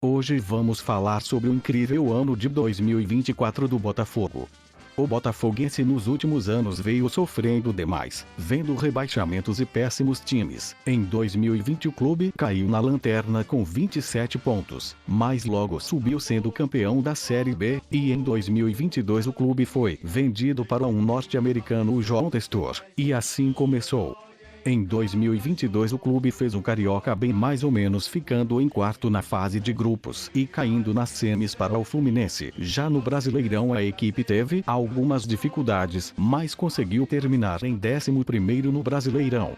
Hoje vamos falar sobre o incrível ano de 2024 do Botafogo. O botafoguense nos últimos anos veio sofrendo demais, vendo rebaixamentos e péssimos times. Em 2020 o clube caiu na lanterna com 27 pontos, mas logo subiu sendo campeão da Série B, e em 2022 o clube foi vendido para um norte-americano, o João Testor, e assim começou. Em 2022 o clube fez um carioca bem mais ou menos, ficando em quarto na fase de grupos e caindo nas semis para o Fluminense. Já no Brasileirão a equipe teve algumas dificuldades, mas conseguiu terminar em 11º no Brasileirão.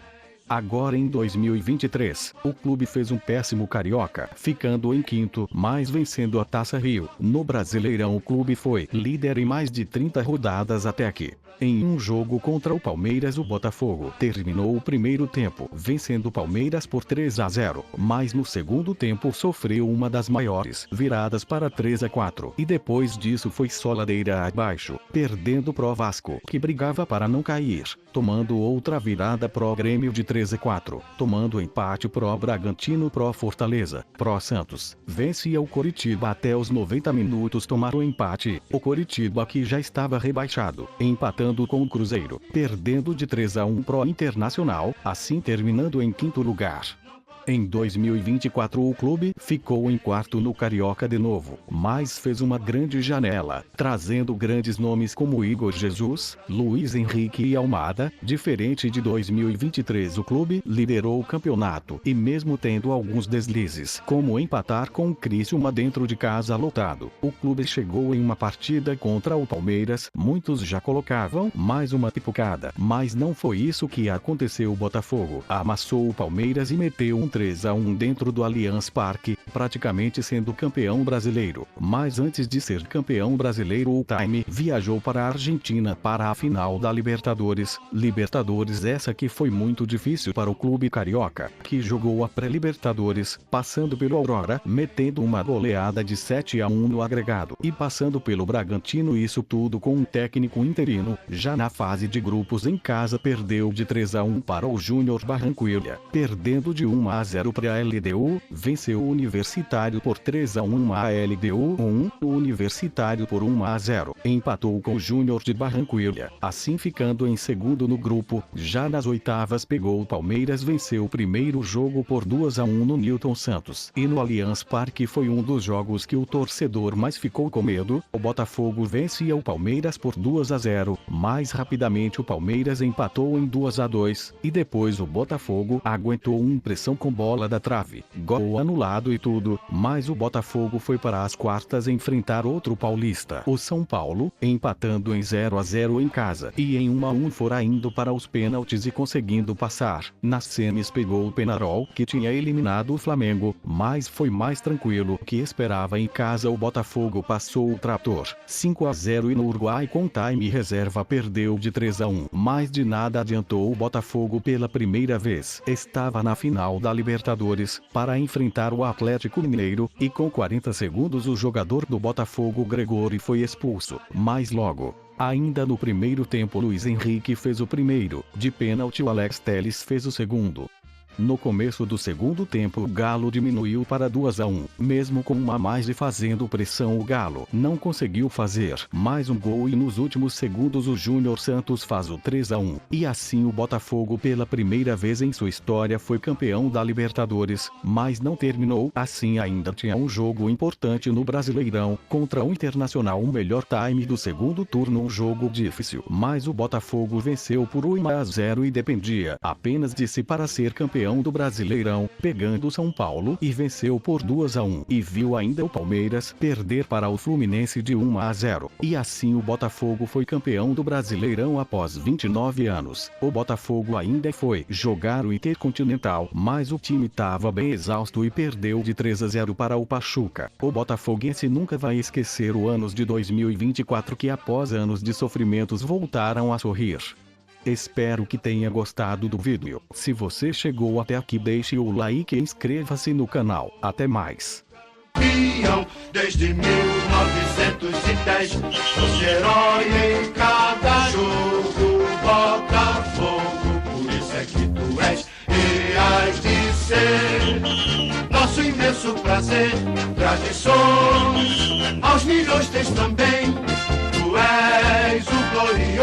Agora em 2023, o clube fez um péssimo carioca, ficando em quinto, mas vencendo a Taça Rio. No Brasileirão o clube foi líder em mais de 30 rodadas até aqui. Em um jogo contra o Palmeiras o Botafogo terminou o primeiro tempo vencendo o Palmeiras por 3-0, mas no segundo tempo sofreu uma das maiores viradas para 3-4, e depois disso foi só ladeira abaixo, perdendo pro Vasco, que brigava para não cair, tomando outra virada pro Grêmio de 3-4, tomando empate pro Bragantino, pro Fortaleza, pro Santos, vencia o Coritiba até os 90 minutos tomar o empate, o Coritiba que já estava rebaixado, empatando com o Cruzeiro, perdendo de 3-1 pro Internacional, assim terminando em quinto lugar. Em 2024 o clube ficou em quarto no Carioca de novo, mas fez uma grande janela, trazendo grandes nomes como Igor Jesus, Luiz Henrique e Almada. Diferente de 2023 o clube liderou o campeonato, e mesmo tendo alguns deslizes, como empatar com o Criciúma dentro de casa lotado, o clube chegou em uma partida contra o Palmeiras, muitos já colocavam mais uma pipocada, mas não foi isso que aconteceu. O Botafogo amassou o Palmeiras e meteu um 3-1 dentro do Allianz Parque, praticamente sendo campeão brasileiro. Mas antes de ser campeão brasileiro o time viajou para a Argentina para a final da Libertadores. Libertadores essa que foi muito difícil para o clube carioca, que jogou a pré-Libertadores, passando pelo Aurora, metendo uma goleada de 7-1 no agregado, e passando pelo Bragantino, isso tudo com um técnico interino. Já na fase de grupos em casa perdeu de 3-1 para o Júnior Barranquilla, perdendo de 1-0 para a LDU, venceu o Universitário por 3-1 a LDU 1, o Universitário por 1-0, empatou com o Júnior de Barranquilla, assim ficando em segundo no grupo. Já nas oitavas pegou o Palmeiras, venceu o primeiro jogo por 2-1 no Newton Santos, e no Allianz Parque foi um dos jogos que o torcedor mais ficou com medo. O Botafogo vencia o Palmeiras por 2-0, mas rapidamente o Palmeiras empatou em 2-2, e depois o Botafogo aguentou uma pressão com bola da trave, gol anulado e tudo, mas o Botafogo foi para as quartas enfrentar outro paulista, o São Paulo, empatando em 0-0 em casa, e em 1-1 fora indo para os pênaltis e conseguindo passar. Nas semis pegou o Peñarol, que tinha eliminado o Flamengo, mas foi mais tranquilo que esperava. Em casa o Botafogo passou o trator, 5-0, e no Uruguai com time reserva perdeu de 3-1, mas de nada adiantou. O Botafogo pela primeira vez estava na final da Libertadores para enfrentar o Atlético Mineiro, e com 40 segundos o jogador do Botafogo Gregori foi expulso, mas logo, ainda no primeiro tempo, Luiz Henrique fez o primeiro, de pênalti o Alex Telles fez o segundo. No começo do segundo tempo o Galo diminuiu para 2-1, mesmo com uma a mais e fazendo pressão o Galo não conseguiu fazer mais um gol, e nos últimos segundos o Júnior Santos faz o 3-1, e assim o Botafogo pela primeira vez em sua história foi campeão da Libertadores, mas não terminou assim. Ainda tinha um jogo importante no Brasileirão, contra o Internacional, o melhor time do segundo turno, um jogo difícil, mas o Botafogo venceu por 1-0 e dependia apenas de si para ser campeão do Brasileirão, pegando São Paulo e venceu por 2-1, e viu ainda o Palmeiras perder para o Fluminense de 1-0, e assim o Botafogo foi campeão do Brasileirão após 29 anos. O Botafogo ainda foi jogar o Intercontinental, mas o time estava bem exausto e perdeu de 3-0 para o Pachuca. O botafoguense nunca vai esquecer o anos de 2024, que após anos de sofrimentos voltaram a sorrir. Espero que tenha gostado do vídeo. Se você chegou até aqui, deixe o like e inscreva-se no canal. Até mais. Desde 1910, fosse herói em cada jogo, Botafogo, por isso é que tu és e hás de ser nosso imenso prazer. Tradições aos milhões tens também. Tu és o glorioso